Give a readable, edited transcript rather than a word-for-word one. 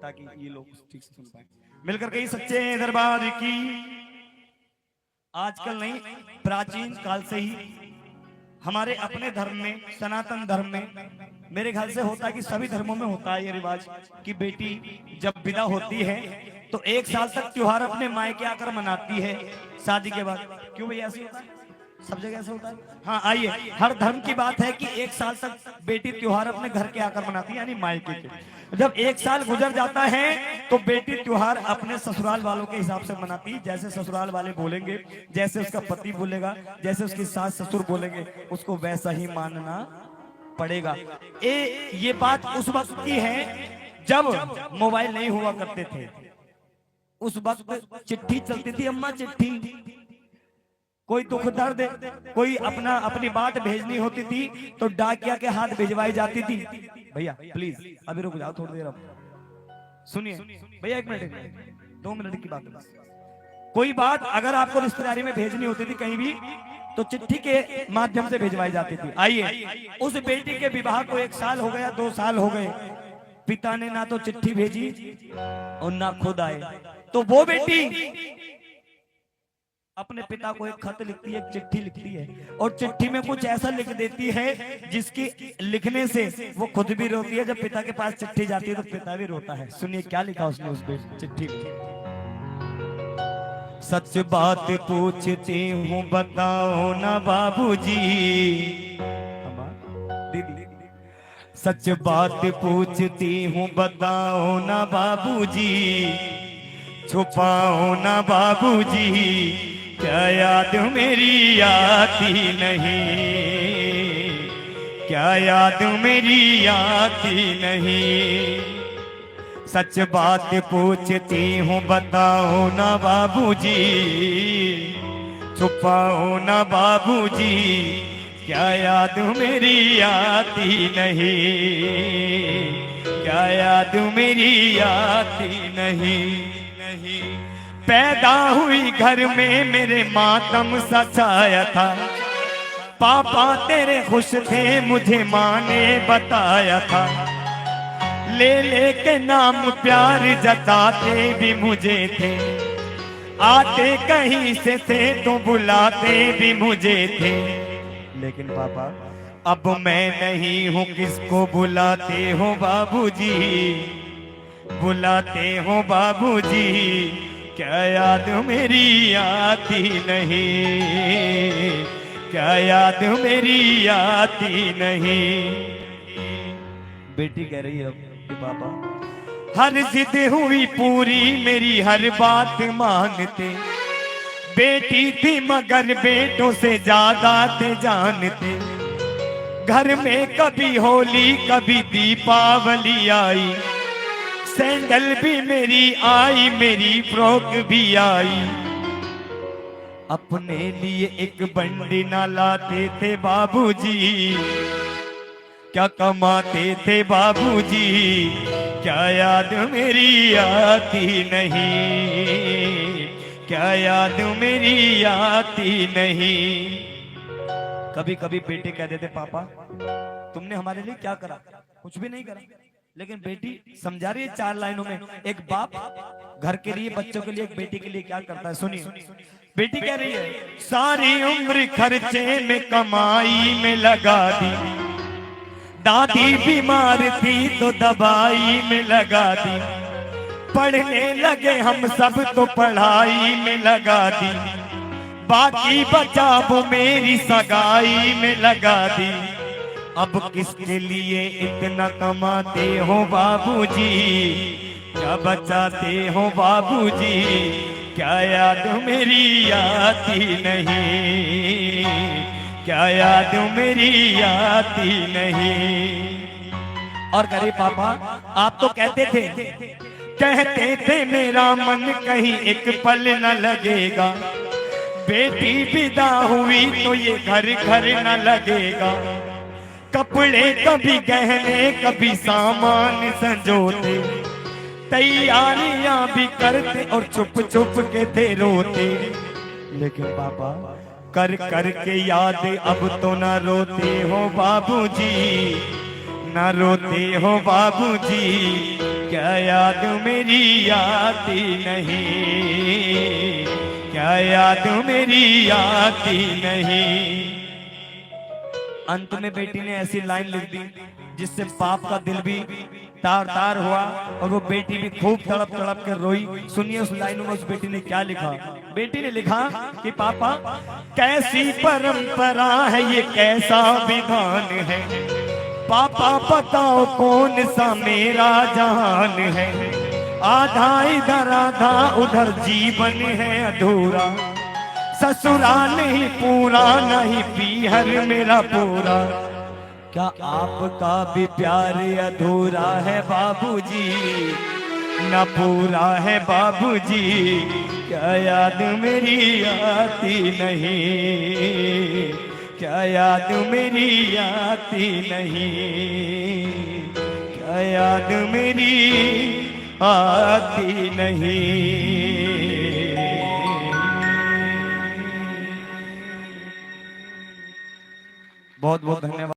ताकि ये लोग ठीक से सुन पाए। मिलकर कई सच्चे दरबार की। आजकल नहीं, प्राचीन काल से ही हमारे अपने धर्म में, सनातन धर्म में, मेरे ख्याल से होता है कि सभी धर्मों में होता है ये रिवाज कि बेटी जब विदा होती है तो 1 साल तक त्योहार अपने मायके आकर मनाती है शादी के बाद। क्यों भैया ऐसे होता है? सब जगह ऐसा होता है। हाँ आइए, हर धर्म की बात है कि 1 साल तक बेटी त्योहार अपने घर के आकर मनाती है, यानी मायके के। जब 1 साल गुजर जाता है तो बेटी त्योहार अपने ससुराल वालों के हिसाब से मनाती है। जैसे ससुराल वाले बोलेंगे, जैसे उसका पति बोलेगा, जैसे उसकी सास ससुर बोलेंगे, उसको वैसा ही मानना पड़ेगा। ये बात उस वक्त की है जब मोबाइल नहीं हुआ करते थे। उस वक्त चिट्ठी चलती थी, अम्मा चिट्ठी। कोई दुख दर्द, कोई अपनी बात भेजनी होती थी तो डाकिया के हाथ भिजवाई जाती थी। भैया प्लीज अभी रुक जाओ थोड़ी देर, अब सुनिए भैया, 1 मिनट 2 मिनट की बात है बस। कोई बात अगर आपको रिश्तेदारी में भेजनी होती थी कहीं भी तो चिट्ठी के माध्यम से भिजवाई जाती थी। आइए, उस बेटी के विवाह को 1 साल हो गया, 2 साल हो गए, पिता ने ना तो चिट्ठी भेजी और ना खुद आए, तो वो बेटी अपने पिता को एक खत लिखती है, एक चिट्ठी लिखती है, और चिट्ठी में कुछ ऐसा लिख देती है जिसकी लिखने से वो खुद भी रोती है। जब पिता के पास चिट्ठी जाती है तो पिता भी रोता है। सुनिए क्या लिखा उसने उस चिट्ठी में। सच बात पूछती हूँ बताओ ना बाबूजी, दीदी सच बात पूछती हूँ बताओ ना बाबूजी, छुपाओ ना बाबूजी, क्या याद मेरी आती नहीं, क्या याद मेरी आती नहीं। सच बात पूछती हूँ बताओ ना बाबूजी, छुपाओ ना बाबूजी, क्या याद मेरी आती नहीं, क्या याद मेरी आती नहीं। पैदा हुई घर में मेरे मातम सा छाया था, पापा तेरे खुश थे मुझे माँ ने बताया था, ले ले के नाम प्यार जताते भी मुझे थे, आते कहीं से थे तो बुलाते भी मुझे थे। लेकिन पापा अब मैं नहीं हूँ, किसको बुलाते हो बाबूजी, बुलाते हो बाबूजी, क्या याद मेरी आती नहीं, क्या याद मेरी आती नहीं। बेटी कह रही है कि पापा हर जिद हुई पूरी मेरी, हर बात मानते, बेटी थी मगर बेटों से ज्यादा थे जानते, घर में कभी होली कभी दीपावली आई, सैंडल भी मेरी आई, मेरी फ्रॉक भी आई, अपने लिए एक बंडी ना लाते थे बाबूजी, क्या कमाते थे बाबूजी, क्या याद मेरी आती नहीं, क्या याद मेरी आती नहीं। कभी कभी बेटे कह देते पापा तुमने हमारे लिए क्या करा, कुछ भी नहीं करा, लेकिन बेटी समझा रही है 4 लाइनों में। एक बाप घर के लिए, बच्चों के लिए, एक बेटी के लिए क्या करता है, सुनिए। बेटी कह रही है सारी उम्र खर्चे में कमाई में लगा दी, दादी बीमार थी तो दवाई में लगा दी, पढ़ने लगे हम सब तो पढ़ाई में लगा दी, बाकी बचा वो मेरी सगाई में लगा दी, अब किसके लिए इतना कमाते हो बाबूजी, क्या बचाते हो बाबूजी, क्या याद मेरी आती नहीं, क्या याद मेरी आती नहीं। और करे पापा आप तो कहते थे मेरा मन कहीं एक पल न लगेगा, बेटी विदा हुई तो ये घर घर न लगेगा, कपड़े कभी गहने कभी सामान संजोते, तैयारियां भी करते और चुप चुप के थे रोते, लेकिन पापा कर कर के याद अब तो ना रोते हो बाबूजी, ना रोते हो बाबूजी, क्या याद मेरी आती नहीं, क्या याद मेरी आती नहीं। अंत में बेटी ने ऐसी लाइन लिख दी जिससे बाप का दिल भी तार तार हुआ और वो बेटी भी खूब तड़प तड़प कर रोई। सुनिए उस लाइन में उस बेटी ने क्या लिखा। बेटी ने लिखा कि पापा कैसी परंपरा है ये, कैसा विधान है, पापा बताओ कौन सा मेरा जहान है। आधा इधर आधा उधर जीवन है अधूरा, ससुराल नहीं पूरा नहीं पीहर मेरा पूरा। क्या आपका भी प्यार अधूरा है बाबूजी, न पूरा है बाबूजी। क्या याद मेरी आती नहीं, क्या याद मेरी आती नहीं, क्या याद मेरी आती नहीं। बहुत बहुत धन्यवाद।